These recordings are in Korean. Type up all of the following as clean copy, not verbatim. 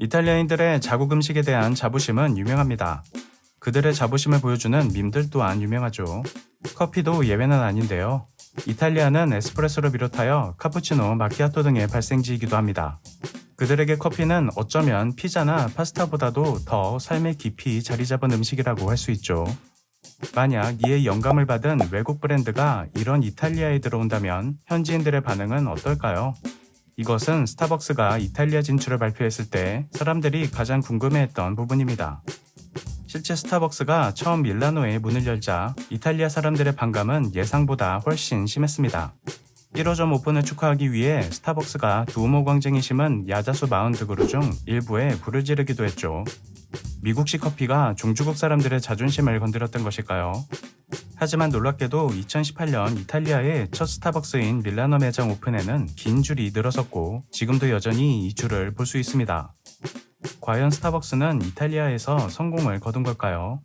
이탈리아인들의 자국 음식에 대한 자부심은 유명합니다. 그들의 자부심을 보여주는 밈들 또한 유명하죠. 커피도 예외는 아닌데요. 이탈리아는 에스프레소를 비롯하여 카푸치노, 마키아토 등의 발생지이기도 합니다. 그들에게 커피는 어쩌면 피자나 파스타보다도 더 삶의 깊이 자리 잡은 음식이라고 할 수 있죠. 만약 이에 영감을 받은 외국 브랜드가 이런 이탈리아에 들어온다면 현지인들의 반응은 어떨까요? 이것은 스타벅스가 이탈리아 진출을 발표했을 때 사람들이 가장 궁금해했던 부분입니다. 실제 스타벅스가 처음 밀라노에 문을 열자 이탈리아 사람들의 반감은 예상보다 훨씬 심했습니다. 1호점 오픈을 축하하기 위해 스타벅스가 두오모 광쟁이 심은 야자수 40그루 중 일부에 불을 지르기도 했죠. 미국식 커피가 종주국 사람들의 자존심을 건드렸던 것일까요? 하지만 놀랍게도 2018년 이탈리아의 첫 스타벅스인 밀라노 매장 오픈에는 긴 줄이 늘어섰고 지금도 여전히 이 줄을 볼 수 있습니다. 과연 스타벅스는 이탈리아에서 성공을 거둔 걸까요?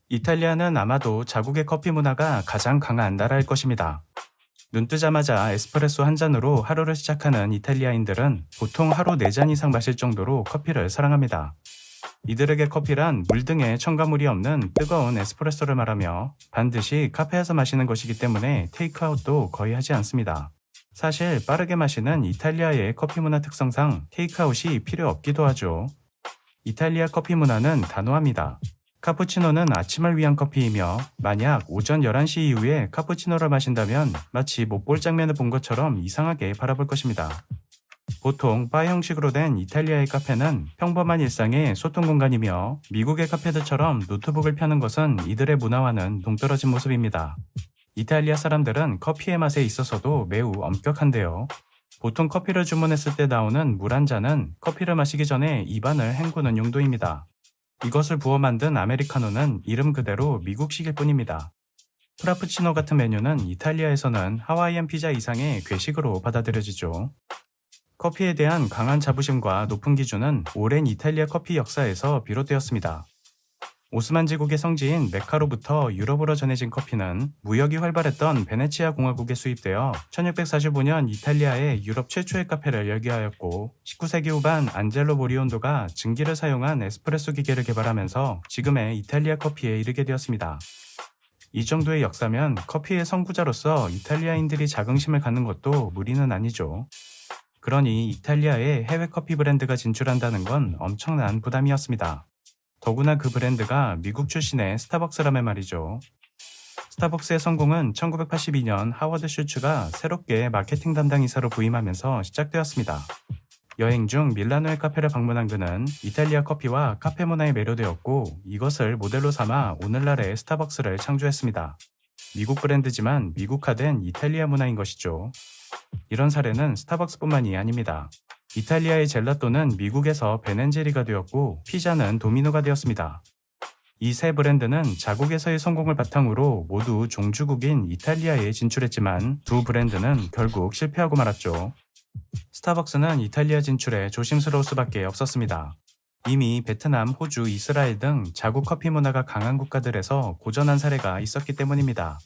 이탈리아는 아마도 자국의 커피 문화가 가장 강한 나라일 것입니다. 눈 뜨자마자 에스프레소 한 잔으로 하루를 시작하는 이탈리아인들은 보통 하루 4잔 이상 마실 정도로 커피를 사랑합니다. 이들에게 커피란 물 등의 첨가물이 없는 뜨거운 에스프레소를 말하며 반드시 카페에서 마시는 것이기 때문에 테이크아웃도 거의 하지 않습니다. 사실 빠르게 마시는 이탈리아의 커피 문화 특성상 테이크아웃이 필요 없기도 하죠. 이탈리아 커피 문화는 단호합니다. 카푸치노는 아침을 위한 커피이며 만약 오전 11시 이후에 카푸치노를 마신다면 마치 못 볼 장면을 본 것처럼 이상하게 바라볼 것입니다. 보통 바 형식으로 된 이탈리아의 카페는 평범한 일상의 소통 공간이며 미국의 카페들처럼 노트북을 펴는 것은 이들의 문화와는 동떨어진 모습입니다. 이탈리아 사람들은 커피의 맛에 있어서도 매우 엄격한데요. 보통 커피를 주문했을 때 나오는 물 한 잔은 커피를 마시기 전에 입안을 헹구는 용도입니다. 이것을 부어 만든 아메리카노는 이름 그대로 미국식일 뿐입니다. 프라푸치노 같은 메뉴는 이탈리아에서는 하와이안 피자 이상의 괴식으로 받아들여지죠. 커피에 대한 강한 자부심과 높은 기준은 오랜 이탈리아 커피 역사에서 비롯되었습니다. 오스만 제국의 성지인 메카로부터 유럽으로 전해진 커피는 무역이 활발했던 베네치아 공화국에 수입되어 1645년 이탈리아의 유럽 최초의 카페를 열게 하였고 19세기 후반 안젤로 모리온도가 증기를 사용한 에스프레소 기계를 개발하면서 지금의 이탈리아 커피에 이르게 되었습니다. 이 정도의 역사면 커피의 선구자로서 이탈리아인들이 자긍심을 갖는 것도 무리는 아니죠. 그러니 이탈리아에 해외 커피 브랜드가 진출한다는 건 엄청난 부담이었습니다. 더구나 그 브랜드가 미국 출신의 스타벅스라면 말이죠. 스타벅스의 성공은 1982년 하워드 슐츠가 새롭게 마케팅 담당 이사로 부임하면서 시작되었습니다. 여행 중 밀라노의 카페를 방문한 그는 이탈리아 커피와 카페 문화에 매료되었고 이것을 모델로 삼아 오늘날의 스타벅스를 창조했습니다. 미국 브랜드지만 미국화된 이탈리아 문화인 것이죠. 이런 사례는 스타벅스뿐만이 아닙니다. 이탈리아의 젤라또는 미국에서 베넨제리가 되었고 피자는 도미노가 되었습니다. 이 세 브랜드는 자국에서의 성공을 바탕으로 모두 종주국인 이탈리아에 진출했지만 두 브랜드는 결국 실패하고 말았죠. 스타벅스는 이탈리아 진출에 조심스러울 수밖에 없었습니다. 이미 베트남, 호주, 이스라엘 등 자국 커피 문화가 강한 국가들에서 고전한 사례가 있었기 때문입니다.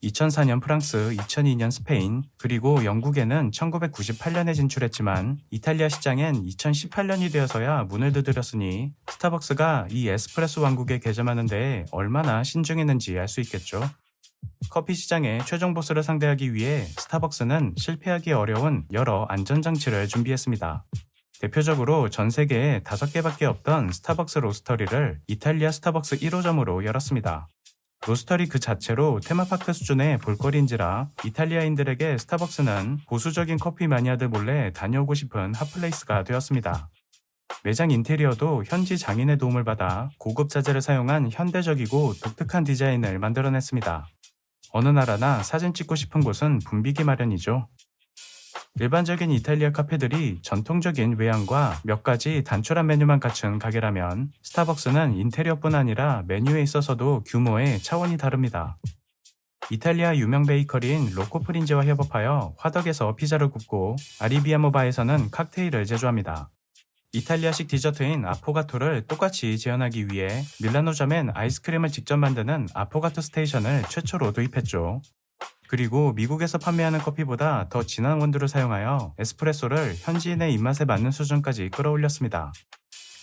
2004년 프랑스, 2002년 스페인, 그리고 영국에는 1998년에 진출했지만 이탈리아 시장엔 2018년이 되어서야 문을 두드렸으니 스타벅스가 이 에스프레소 왕국에 개점하는 데에 얼마나 신중했는지 알 수 있겠죠. 커피 시장의 최종 보스를 상대하기 위해 스타벅스는 실패하기 어려운 여러 안전장치를 준비했습니다. 대표적으로 전 세계에 5개밖에 없던 스타벅스 로스터리를 이탈리아 스타벅스 1호점으로 열었습니다. 로스터리 그 자체로 테마파크 수준의 볼거리인지라 이탈리아인들에게 스타벅스는 보수적인 커피 마니아들 몰래 다녀오고 싶은 핫플레이스가 되었습니다. 매장 인테리어도 현지 장인의 도움을 받아 고급 자재를 사용한 현대적이고 독특한 디자인을 만들어냈습니다. 어느 나라나 사진 찍고 싶은 곳은 붐비기 마련이죠. 일반적인 이탈리아 카페들이 전통적인 외양과 몇 가지 단촐한 메뉴만 갖춘 가게라면 스타벅스는 인테리어뿐 아니라 메뉴에 있어서도 규모의 차원이 다릅니다. 이탈리아 유명 베이커리인 로코프린제와 협업하여 화덕에서 피자를 굽고 아리비아모바에서는 칵테일을 제조합니다. 이탈리아식 디저트인 아포가토를 똑같이 재현하기 위해 밀라노점엔 아이스크림을 직접 만드는 아포가토 스테이션을 최초로 도입했죠. 그리고 미국에서 판매하는 커피보다 더 진한 원두를 사용하여 에스프레소를 현지인의 입맛에 맞는 수준까지 끌어올렸습니다.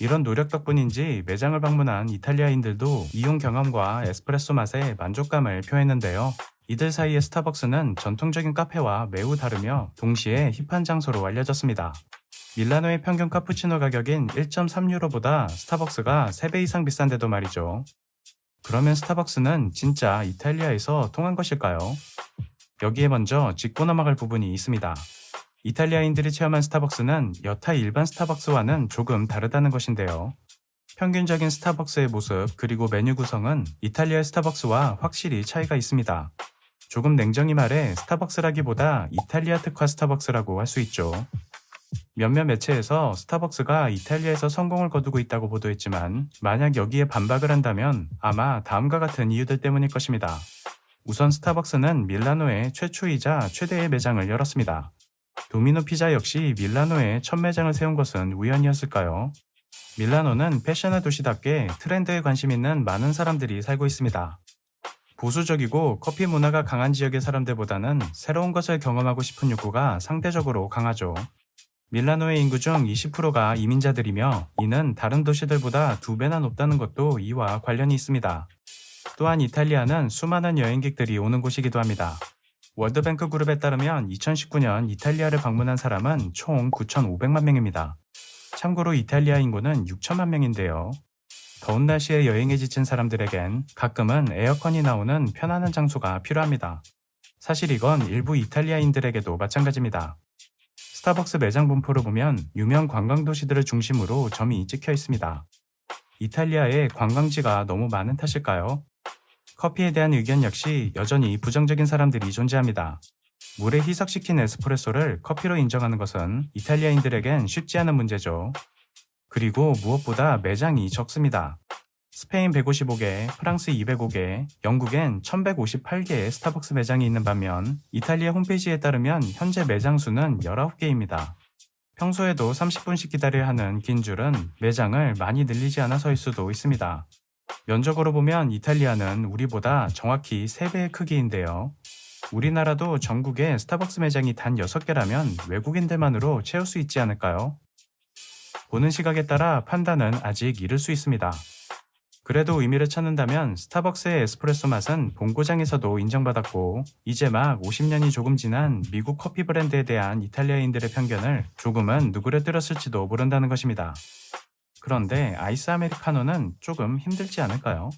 이런 노력 덕분인지 매장을 방문한 이탈리아인들도 이용 경험과 에스프레소 맛에 만족감을 표했는데요. 이들 사이에 스타벅스는 전통적인 카페와 매우 다르며 동시에 힙한 장소로 알려졌습니다. 밀라노의 평균 카푸치노 가격인 1.3유로보다 스타벅스가 3배 이상 비싼데도 말이죠. 그러면 스타벅스는 진짜 이탈리아에서 통한 것일까요? 여기에 먼저 짚고 넘어갈 부분이 있습니다. 이탈리아인들이 체험한 스타벅스는 여타 일반 스타벅스와는 조금 다르다는 것인데요. 평균적인 스타벅스의 모습 그리고 메뉴 구성은 이탈리아 스타벅스와 확실히 차이가 있습니다. 조금 냉정히 말해 스타벅스라기보다 이탈리아 특화 스타벅스라고 할 수 있죠. 몇몇 매체에서 스타벅스가 이탈리아에서 성공을 거두고 있다고 보도했지만 만약 여기에 반박을 한다면 아마 다음과 같은 이유들 때문일 것입니다. 우선 스타벅스는 밀라노에 최초이자 최대의 매장을 열었습니다. 도미노 피자 역시 밀라노에 첫 매장을 세운 것은 우연이었을까요? 밀라노는 패션의 도시답게 트렌드에 관심 있는 많은 사람들이 살고 있습니다. 보수적이고 커피 문화가 강한 지역의 사람들보다는 새로운 것을 경험하고 싶은 욕구가 상대적으로 강하죠. 밀라노의 인구 중 20%가 이민자들이며 이는 다른 도시들보다 2배나 높다는 것도 이와 관련이 있습니다. 또한 이탈리아는 수많은 여행객들이 오는 곳이기도 합니다. 월드뱅크 그룹에 따르면 2019년 이탈리아를 방문한 사람은 총 9,500만 명입니다. 참고로 이탈리아 인구는 6천만 명인데요. 더운 날씨에 여행에 지친 사람들에겐 가끔은 에어컨이 나오는 편안한 장소가 필요합니다. 사실 이건 일부 이탈리아인들에게도 마찬가지입니다. 스타벅스 매장 분포를 보면 유명 관광도시들을 중심으로 점이 찍혀 있습니다. 이탈리아에 관광지가 너무 많은 탓일까요? 커피에 대한 의견 역시 여전히 부정적인 사람들이 존재합니다. 물에 희석시킨 에스프레소를 커피로 인정하는 것은 이탈리아인들에겐 쉽지 않은 문제죠. 그리고 무엇보다 매장이 적습니다. 스페인 155개, 프랑스 205개, 영국엔 1158개의 스타벅스 매장이 있는 반면 이탈리아 홈페이지에 따르면 현재 매장 수는 19개입니다. 평소에도 30분씩 기다려야 하는 긴 줄은 매장을 많이 늘리지 않아서일 수도 있습니다. 면적으로 보면 이탈리아는 우리보다 정확히 3배의 크기인데요. 우리나라도 전국에 스타벅스 매장이 단 6개라면 외국인들만으로 채울 수 있지 않을까요? 보는 시각에 따라 판단은 아직 이를 수 있습니다. 그래도 의미를 찾는다면 스타벅스의 에스프레소 맛은 본고장에서도 인정받았고 이제 막 50년이 조금 지난 미국 커피 브랜드에 대한 이탈리아인들의 편견을 조금은 누그러뜨렸을지도 모른다는 것입니다. 그런데 아이스 아메리카노는 조금 힘들지 않을까요?